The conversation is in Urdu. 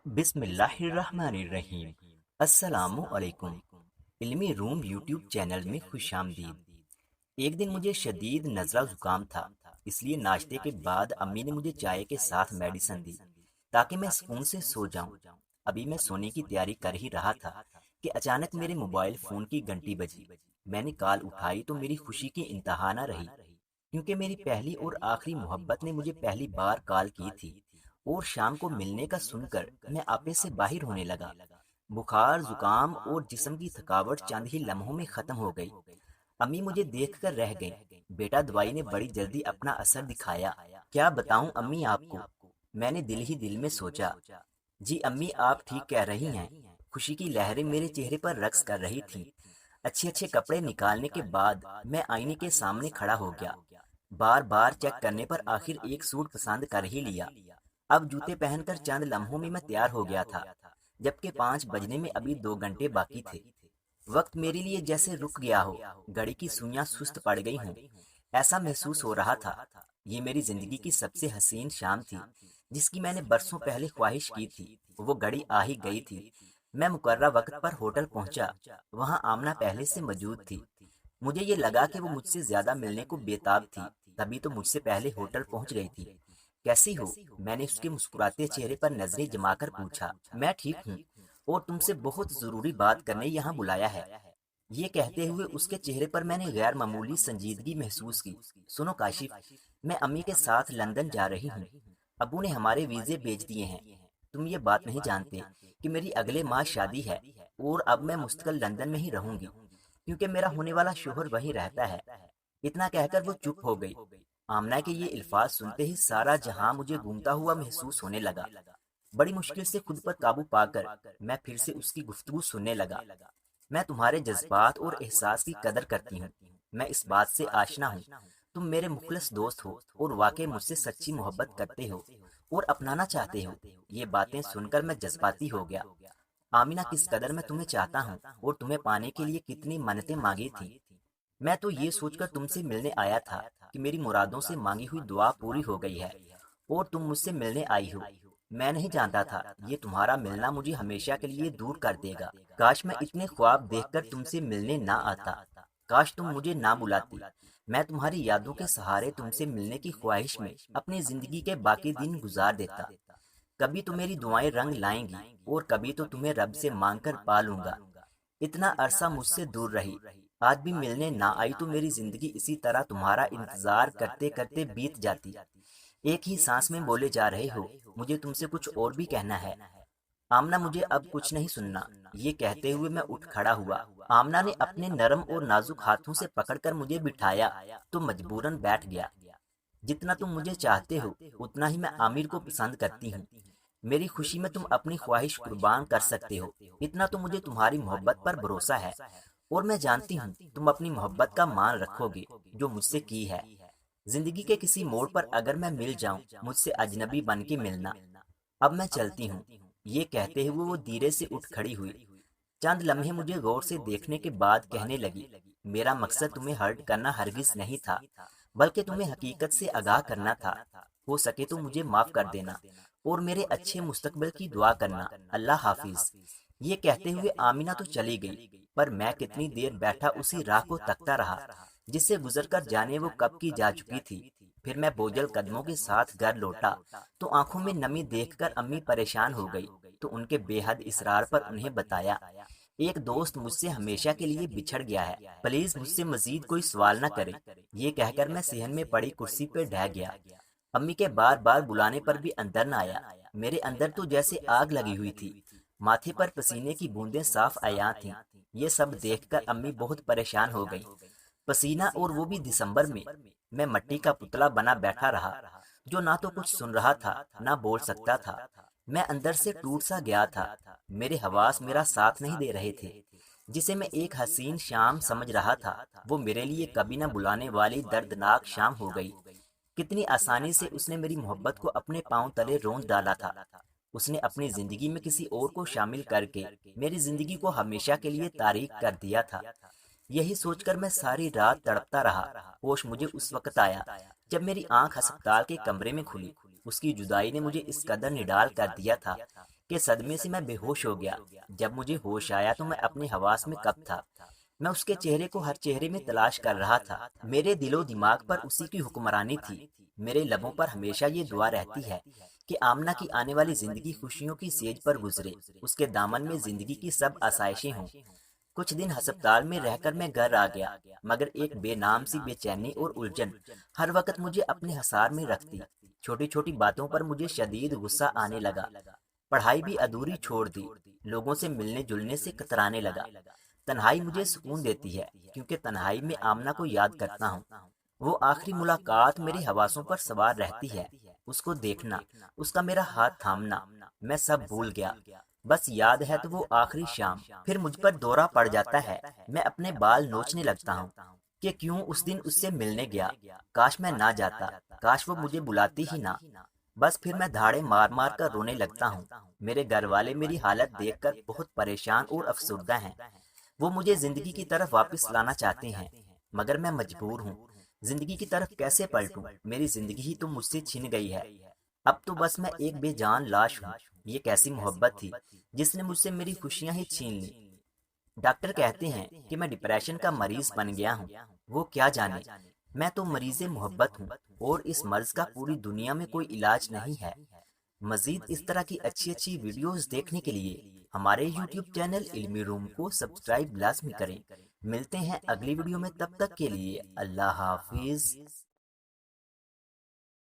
بسم اللہ الرحمن الرحیم۔ السلام علیکم۔ علمی روم یوٹیوب چینل میں خوش آمدید۔ ایک دن مجھے شدید نزلہ زکام تھا، اس لیے ناشتے کے بعد امی نے مجھے چائے کے ساتھ میڈیسن دی تاکہ میں سکون سے سو جاؤں۔ ابھی میں سونے کی تیاری کر ہی رہا تھا کہ اچانک میرے موبائل فون کی گھنٹی بجی۔ میں نے کال اٹھائی تو میری خوشی کی انتہا نہ رہی، کیونکہ میری پہلی اور آخری محبت نے مجھے پہلی بار کال کی تھی، اور شام کو ملنے کا سن کر میں آپے سے باہر ہونے لگا۔ بخار، زکام اور جسم کی تھکاوٹ چند ہی لمحوں میں ختم ہو گئی۔ امی مجھے دیکھ کر رہ گئی۔ بیٹا، دوائی نے بڑی جلدی اپنا اثر دکھایا۔ کیا بتاؤں امی آپ کو؟ میں نے دل ہی دل میں سوچا۔ جی امی، آپ ٹھیک کہہ رہی ہیں۔ خوشی کی لہریں میرے چہرے پر رقص کر رہی تھیں۔ اچھے اچھے کپڑے نکالنے کے بعد میں آئینے کے سامنے کھڑا ہو گیا۔ بار بار چیک کرنے پر آخر ایک سوٹ پسند کر ہی لیا۔ اب جوتے پہن کر چند لمحوں میں تیار ہو گیا تھا، جبکہ 5 بجنے میں ابھی 2 گھنٹے باقی تھے۔ وقت میرے لیے جیسے رک گیا ہو، گھڑی کی سوئیاں سست پڑ گئی ہوں۔ ایسا محسوس ہو رہا تھا یہ میری زندگی کی سب سے حسین شام تھی، جس کی میں نے برسوں پہلے خواہش کی تھی۔ وہ گھڑی آ ہی گئی تھی۔ میں مقررہ وقت پر ہوٹل پہنچا۔ وہاں آمنہ پہلے سے موجود تھی۔ مجھے یہ لگا کہ وہ مجھ سے زیادہ ملنے کو بےتاب تھی، تبھی تو مجھ سے پہلے ہوٹل پہنچ گئی تھی۔ کیسی ہو؟ میں نے اس کے مسکراتے چہرے پر نظریں جما کر پوچھا۔ میں ٹھیک ہوں، اور تم سے بہت ضروری بات کرنے یہاں بلایا ہے۔ یہ کہتے ہوئے اس کے چہرے پر میں نے غیر معمولی سنجیدگی محسوس کی۔ سنو کاشف، میں امی کے ساتھ لندن جا رہی ہوں۔ ابو نے ہمارے ویزے بھیج دیے ہیں۔ تم یہ بات نہیں جانتے کہ میری اگلے ماہ شادی ہے، اور اب میں مستقل لندن میں ہی رہوں گی، کیونکہ میرا ہونے والا شوہر وہی رہتا ہے۔ اتنا کہہ کر وہ چپ ہو گئی۔ آمنہ کے یہ الفاظ سنتے ہی سارا جہاں مجھے گھومتا ہوا محسوس ہونے لگا۔ بڑی مشکل سے خود پر قابو پا کر میں پھر سے اس کی گفتگو سننے لگا۔ میں تمہارے جذبات اور احساس کی قدر کرتی ہوں۔ میں اس بات سے آشنا ہوں تم میرے مخلص دوست ہو، اور واقعی مجھ سے سچی محبت کرتے ہو اور اپنانا چاہتے ہو۔ یہ باتیں سن کر میں جذباتی ہو گیا۔ آمنہ، کس قدر میں تمہیں چاہتا ہوں، اور تمہیں پانے کے لیے کتنی منتیں مانگی تھیں۔ میں تو یہ سوچ کر تم سے ملنے آیا تھا کہ میری مرادوں سے مانگی ہوئی دعا پوری ہو گئی ہے، اور تم مجھ سے ملنے آئی ہو۔ میں نہیں جانتا تھا یہ تمہارا ملنا مجھے ہمیشہ کے لیے دور کر دے گا۔ کاش میں اتنے خواب دیکھ کر تم سے ملنے نہ آتا۔ کاش تم مجھے نہ بلاتی۔ میں تمہاری یادوں کے سہارے تم سے ملنے کی خواہش میں اپنی زندگی کے باقی دن گزار دیتا۔ کبھی تو میری دعائیں رنگ لائیں گی، اور کبھی تو تمہیں رب سے مانگ کر پا لوں گا۔ اتنا عرصہ مجھ سے دور رہی، آج بھی ملنے نہ آئی تو میری زندگی اسی طرح تمہارا انتظار کرتے کرتے بیت جاتی۔ ایک ہی سانس میں بولے جا رہے ہو، مجھے تم سے کچھ اور بھی کہنا ہے۔ آمنہ، مجھے اب کچھ نہیں سننا۔ یہ کہتے ہوئے میں اٹھ کھڑا ہوا۔ آمنہ نے اپنے نرم اور نازک ہاتھوں سے پکڑ کر مجھے بٹھایا تو مجبوراً بیٹھ گیا۔ جتنا تم مجھے چاہتے ہو، اتنا ہی میں عامر کو پسند کرتی ہوں۔ میری خوشی میں تم اپنی خواہش قربان کر سکتے ہو، اتنا تو مجھے تمہاری محبت پر بھروسہ ہے، اور میں جانتی ہوں تم اپنی محبت کا مان رکھو گے جو مجھ سے کی ہے۔ زندگی کے کسی موڑ پر اگر میں مل جاؤں، مجھ سے اجنبی بن کے ملنا۔ اب میں چلتی ہوں۔ یہ کہتے ہوئے وہ دھیرے سے اٹھ کھڑی ہوئی۔ چند لمحے مجھے غور سے دیکھنے کے بعد کہنے لگی، میرا مقصد تمہیں ہرٹ کرنا ہرگز نہیں تھا، بلکہ تمہیں حقیقت سے آگاہ کرنا تھا۔ ہو سکے تو مجھے معاف کر دینا، اور میرے اچھے مستقبل کی دعا کرنا۔ اللہ حافظ۔ یہ کہتے ہوئے آمنہ تو چلی گئی، پر میں کتنی دیر بیٹھا اسی راہ کو تکتا رہا جس سے گزر کر جانے وہ کب کی جا چکی تھی۔ پھر میں بوجھل قدموں کے ساتھ گھر لوٹا تو آنکھوں میں نمی دیکھ کر امی پریشان ہو گئی، تو ان کے بے حد اصرار پر انہیں بتایا، ایک دوست مجھ سے ہمیشہ کے لیے بچھڑ گیا ہے، پلیز مجھ سے مزید کوئی سوال نہ کرے۔ یہ کہہ کر میں صحن میں پڑی کرسی پہ ڈہ گیا۔ امی کے بار بار بلانے پر بھی اندر نہ آیا۔ میرے اندر تو جیسے آگ لگی ہوئی تھی۔ ماتھے پر پسینے کی بوندیں صاف عیاں تھیں۔ یہ سب دیکھ کر امی بہت پریشان ہو گئی۔ پسینہ، اور وہ بھی دسمبر میں۔ میں مٹی کا پتلا بنا بیٹھا رہا، جو نہ تو کچھ سن رہا تھا نہ بول سکتا تھا۔ میں اندر سے ٹوٹ سا گیا تھا۔ میرے حواس میرا ساتھ نہیں دے رہے تھے۔ جسے میں ایک حسین شام سمجھ رہا تھا، وہ میرے لیے کبھی نہ بلانے والی دردناک شام ہو گئی۔ کتنی آسانی سے اس نے میری محبت کو اپنے پاؤں تلے روند ڈالا تھا۔ اس نے اپنی زندگی میں کسی اور کو شامل کر کے میری زندگی کو ہمیشہ کے لیے تاریک کر دیا تھا۔ یہی سوچ کر میں ساری رات تڑپتا رہا۔ ہوش مجھے اس وقت آیا جب میری آنکھ ہسپتال کے کمرے میں کھلی۔ اس کی جدائی نے مجھے اس قدر نڈال کر دیا تھا کہ صدمے سے میں بے ہوش ہو گیا۔ جب مجھے ہوش آیا تو میں اپنے حواس میں کب تھا؟ میں اس کے چہرے کو ہر چہرے میں تلاش کر رہا تھا۔ میرے دل و دماغ پر اسی کی حکمرانی تھی۔ میرے لبوں پر ہمیشہ یہ دعا رہتی ہے کہ آمنہ کی آنے والی زندگی خوشیوں کی سیج پر گزرے، اس کے دامن میں زندگی کی سب آسائشیں ہوں۔ کچھ دن ہسپتال میں رہ کر میں گھر آ گیا، مگر ایک بے نام سی بے چینی اور الجھن ہر وقت مجھے اپنے حصار میں رکھتی۔ چھوٹی چھوٹی باتوں پر مجھے شدید غصہ آنے لگا۔ پڑھائی بھی ادھوری چھوڑ دی، لوگوں سے ملنے جلنے سے کترانے لگا۔ تنہائی مجھے سکون دیتی ہے، کیونکہ تنہائی میں آمنہ کو یاد کرتا ہوں۔ وہ آخری ملاقات میرے حواسوں پر سوار رہتی ہے، اس کو دیکھنا، اس کا میرا ہاتھ تھامنا۔ میں سب بھول گیا، بس یاد ہے تو وہ آخری شام۔ پھر مجھ پر دورہ پڑ جاتا ہے، میں اپنے بال نوچنے لگتا ہوں کہ کیوں اس دن اس سے ملنے گیا، کاش میں نہ جاتا، کاش وہ مجھے بلاتی ہی نہ۔ بس پھر میں دھاڑے مار مار کر رونے لگتا ہوں۔ میرے گھر والے میری حالت دیکھ کر بہت پریشان اور افسردہ ہیں۔ وہ مجھے زندگی کی طرف واپس لانا چاہتے ہیں، مگر میں مجبور ہوں۔ زندگی کی طرف کیسے پلٹوں؟ میری زندگی ہی تو مجھ سے چھن گئی ہے۔ اب تو بس میں ایک بے جان لاش ہوں۔ یہ کیسی محبت تھی جس نے مجھ سے میری خوشیاں ہی چھین لی۔ ڈاکٹر کہتے ہیں کہ میں ڈپریشن کا مریض بن گیا ہوں۔ وہ کیا جانے، میں تو مریض محبت ہوں، اور اس مرض کا پوری دنیا میں کوئی علاج نہیں ہے۔ مزید اس طرح کی اچھی اچھی ویڈیوز دیکھنے کے لیے ہمارے یوٹیوب چینل علمی روم کو سبسکرائب لازمی کریں۔ ملتے ہیں اگلی ویڈیو میں، تب تک کے لیے اللہ حافظ۔